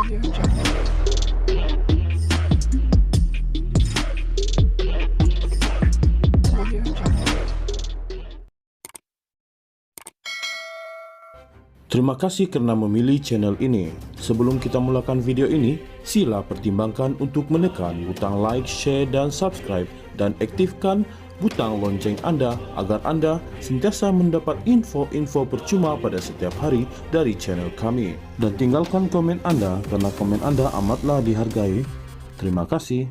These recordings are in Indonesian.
Terima kasih karena memilih channel ini. Sebelum kita mulakan video ini, sila pertimbangkan untuk menekan butang like, share, dan subscribe, dan aktifkan butang lonceng Anda agar Anda sentiasa mendapat info-info percuma pada setiap hari dari channel kami. Dan tinggalkan komen Anda karena komen Anda amatlah dihargai. Terima kasih.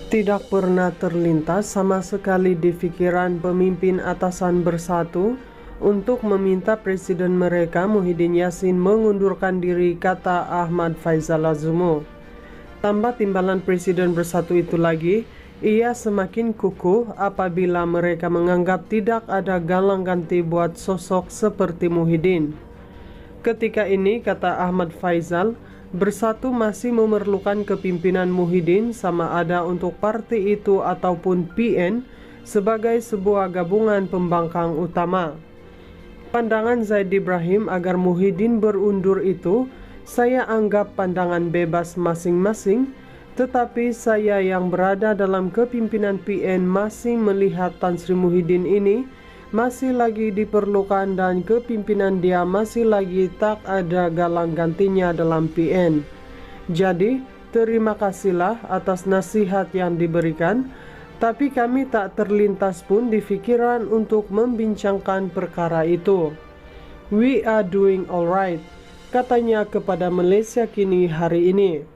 Tidak pernah terlintas sama sekali di pikiran pemimpin atasan Bersatu untuk meminta presiden mereka Muhyiddin Yassin mengundurkan diri, kata Ahmad Faizal Lazumo. Tambah timbalan presiden Bersatu itu lagi, ia semakin kukuh apabila mereka menganggap tidak ada galang ganti buat sosok seperti Muhyiddin. Ketika ini, kata Ahmad Faizal, Bersatu masih memerlukan kepimpinan Muhyiddin sama ada untuk partai itu ataupun PN sebagai sebuah gabungan pembangkang utama. Pandangan Zaid Ibrahim agar Muhyiddin berundur itu saya anggap pandangan bebas masing-masing, tetapi saya yang berada dalam kepimpinan PN masih melihat Tan Sri Muhyiddin ini masih lagi diperlukan dan kepimpinan dia masih lagi tak ada galang gantinya dalam PN. Jadi, terima kasihlah atas nasihat yang diberikan, tapi kami tak terlintas pun di pikiran untuk membincangkan perkara itu. We are doing alright, katanya kepada Malaysia Kini hari ini.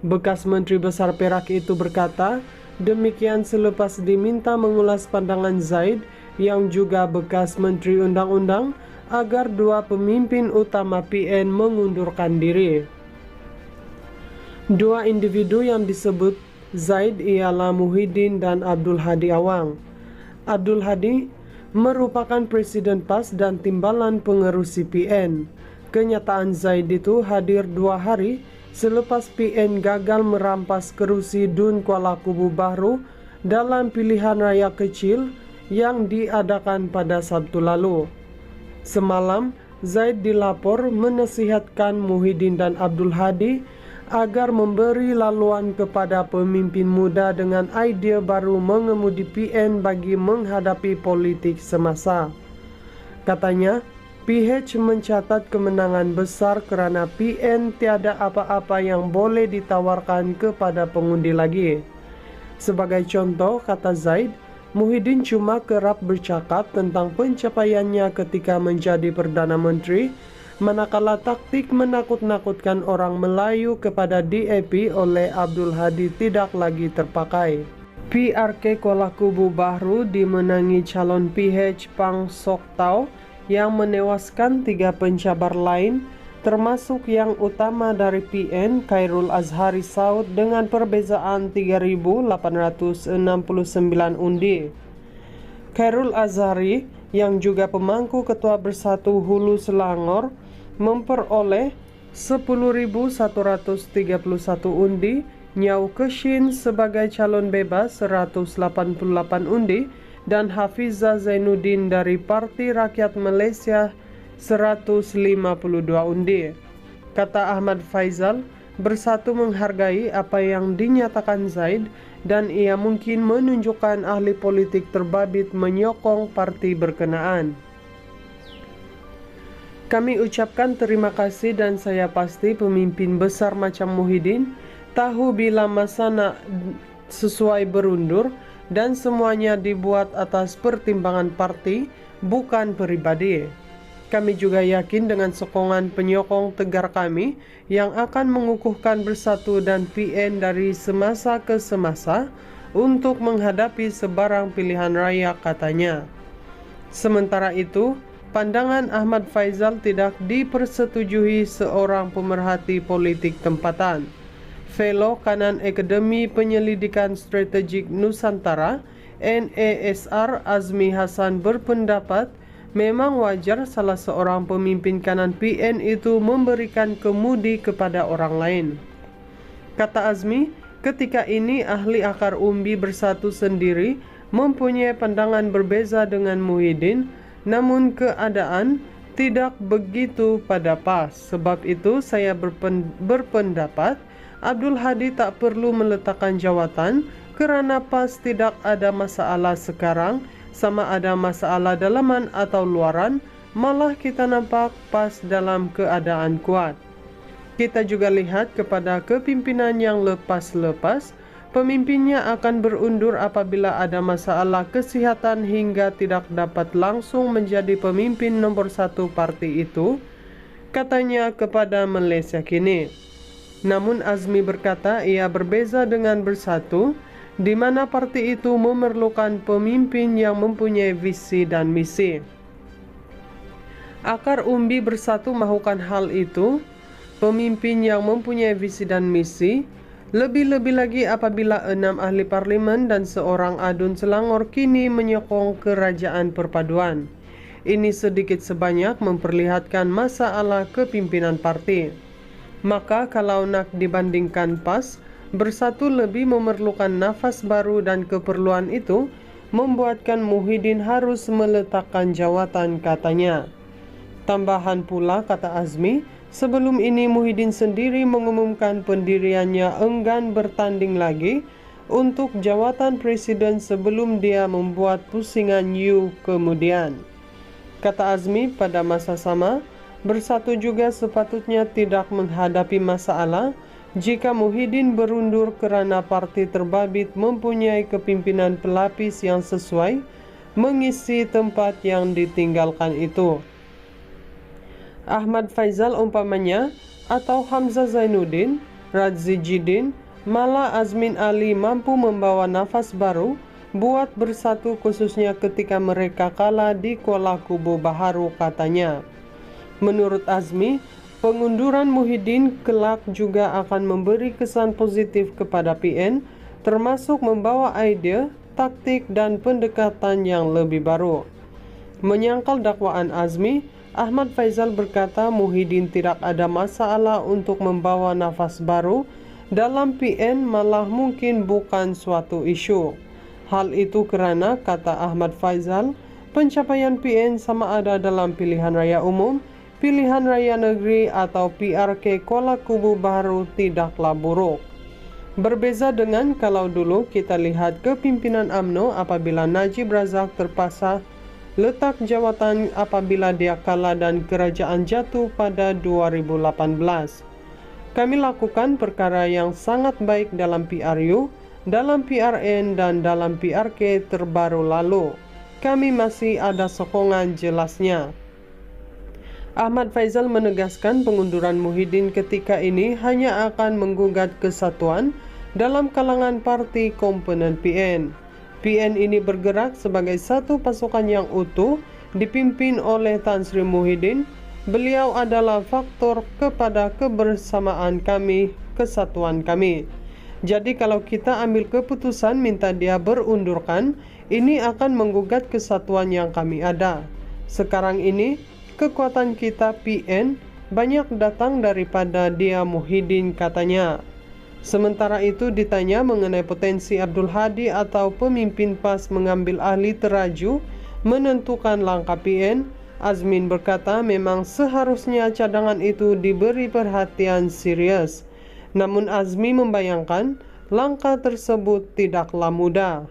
Bekas Menteri Besar Perak itu berkata, demikian selepas diminta mengulas pandangan Zaid yang juga bekas Menteri Undang-Undang agar dua pemimpin utama PN mengundurkan diri. Dua individu yang disebut Zaid ialah Muhyiddin dan Abdul Hadi Awang. Abdul Hadi merupakan presiden PAS dan timbalan pengerusi PN. Kenyataan Zaid itu hadir 2 hari selepas PN gagal merampas kerusi Dun Kuala Kubu Bahru dalam pilihan raya kecil yang diadakan pada Sabtu lalu. Semalam, Zaid dilapor menasihatkan Muhyiddin dan Abdul Hadi agar memberi laluan kepada pemimpin muda dengan idea baru mengemudi PN bagi menghadapi politik semasa. Katanya, PH mencatat kemenangan besar kerana PN tiada apa-apa yang boleh ditawarkan kepada pengundi lagi. Sebagai contoh, kata Zaid, Muhyiddin cuma kerap bercakap tentang pencapaiannya ketika menjadi Perdana Menteri, manakala taktik menakut-nakutkan orang Melayu kepada DAP oleh Abdul Hadi tidak lagi terpakai. PRK Kuala Kubu Bahru dimenangi calon PH Pang Sok Tau yang menewaskan 3 pencabar lain, termasuk yang utama dari PN Khairul Azhari Saud dengan perbezaan 3.869 undi. Khairul Azhari yang juga pemangku Ketua Bersatu Hulu Selangor memperoleh 10.131 undi, Nyau Keshin sebagai calon bebas 188 undi, dan Hafiza Zainuddin dari Parti Rakyat Malaysia 152 undi. Kata Ahmad Faizal, Bersatu menghargai apa yang dinyatakan Zaid dan ia mungkin menunjukkan ahli politik terbabit menyokong parti berkenaan. Kami ucapkan terima kasih dan saya pasti pemimpin besar macam Muhyiddin tahu bila masa nak sesuai berundur dan semuanya dibuat atas pertimbangan parti, bukan peribadi. Kami juga yakin dengan sokongan penyokong tegar kami yang akan mengukuhkan Bersatu dan PN dari semasa ke semasa untuk menghadapi sebarang pilihan raya, katanya. Sementara itu, pandangan Ahmad Faizal tidak dipersetujui seorang pemerhati politik tempatan. Fellow Kanan Akademi Penyelidikan Strategik Nusantara NASR Azmi Hasan berpendapat memang wajar salah seorang pemimpin kanan PN itu memberikan kemudi kepada orang lain. Kata Azmi, ketika ini ahli akar umbi Bersatu sendiri mempunyai pandangan berbeza dengan Muhyiddin, namun keadaan tidak begitu pada PAS. Sebab itu saya berpendapat Abdul Hadi tak perlu meletakkan jawatan kerana PAS tidak ada masalah sekarang, sama ada masalah dalaman atau luaran, malah kita nampak PAS dalam keadaan kuat. Kita juga lihat kepada kepimpinan yang lepas-lepas, pemimpinnya akan berundur apabila ada masalah kesihatan hingga tidak dapat langsung menjadi pemimpin nomor 1 parti itu, katanya kepada Malaysia Kini. Namun Azmi berkata ia berbeza dengan Bersatu, di mana parti itu memerlukan pemimpin yang mempunyai visi dan misi. Akar umbi Bersatu mahukan hal itu, pemimpin yang mempunyai visi dan misi, lebih-lebih lagi apabila 6 ahli parlimen dan seorang adun Selangor kini menyokong kerajaan perpaduan. Ini sedikit sebanyak memperlihatkan masalah kepimpinan parti. Maka kalau nak dibandingkan PAS, Bersatu lebih memerlukan nafas baru dan keperluan itu membuatkan Muhyiddin harus meletakkan jawatan, katanya. Tambahan pula, kata Azmi, sebelum ini Muhyiddin sendiri mengumumkan pendiriannya enggan bertanding lagi untuk jawatan presiden sebelum dia membuat pusingan U kemudian. Kata Azmi, pada masa sama, Bersatu juga sepatutnya tidak menghadapi masalah jika Muhyiddin berundur kerana parti terbabit mempunyai kepimpinan pelapis yang sesuai mengisi tempat yang ditinggalkan itu. Ahmad Faizal umpamanya, atau Hamzah Zainuddin, Radzi Jidin, malah Azmin Ali mampu membawa nafas baru buat Bersatu khususnya ketika mereka kalah di Kuala Kubu Baharu, katanya. Menurut Azmi, pengunduran Muhyiddin kelak juga akan memberi kesan positif kepada PN, termasuk membawa idea, taktik dan pendekatan yang lebih baru. Menyangkal dakwaan Azmi, Ahmad Faizal berkata Muhyiddin tidak ada masalah untuk membawa nafas baru dalam PN, malah mungkin bukan suatu isu. Hal itu kerana, kata Ahmad Faizal, pencapaian PN sama ada dalam pilihan raya umum, pilihan raya negeri atau PRK Kuala Kubu Baharu tidaklah buruk. Berbeza dengan kalau dulu kita lihat kepimpinan UMNO apabila Najib Razak terpaksa letak jawatan apabila dia kalah dan kerajaan jatuh pada 2018. Kami lakukan perkara yang sangat baik dalam PRU, dalam PRN dan dalam PRK terbaru lalu. Kami masih ada sokongan, jelasnya. Ahmad Faizal menegaskan pengunduran Muhyiddin ketika ini hanya akan menggugat kesatuan dalam kalangan parti komponen PN. PN ini bergerak sebagai satu pasukan yang utuh dipimpin oleh Tan Sri Muhyiddin. Beliau adalah faktor kepada kebersamaan kami, kesatuan kami. Jadi kalau kita ambil keputusan minta dia berundurkan, ini akan menggugat kesatuan yang kami ada. Sekarang ini kekuatan kita PN banyak datang daripada dia Muhyiddin, katanya. Sementara itu ditanya mengenai potensi Abdul Hadi atau pemimpin PAS mengambil ahli teraju menentukan langkah PN, Azmin berkata memang seharusnya cadangan itu diberi perhatian serius. Namun Azmi membayangkan langkah tersebut tidaklah mudah.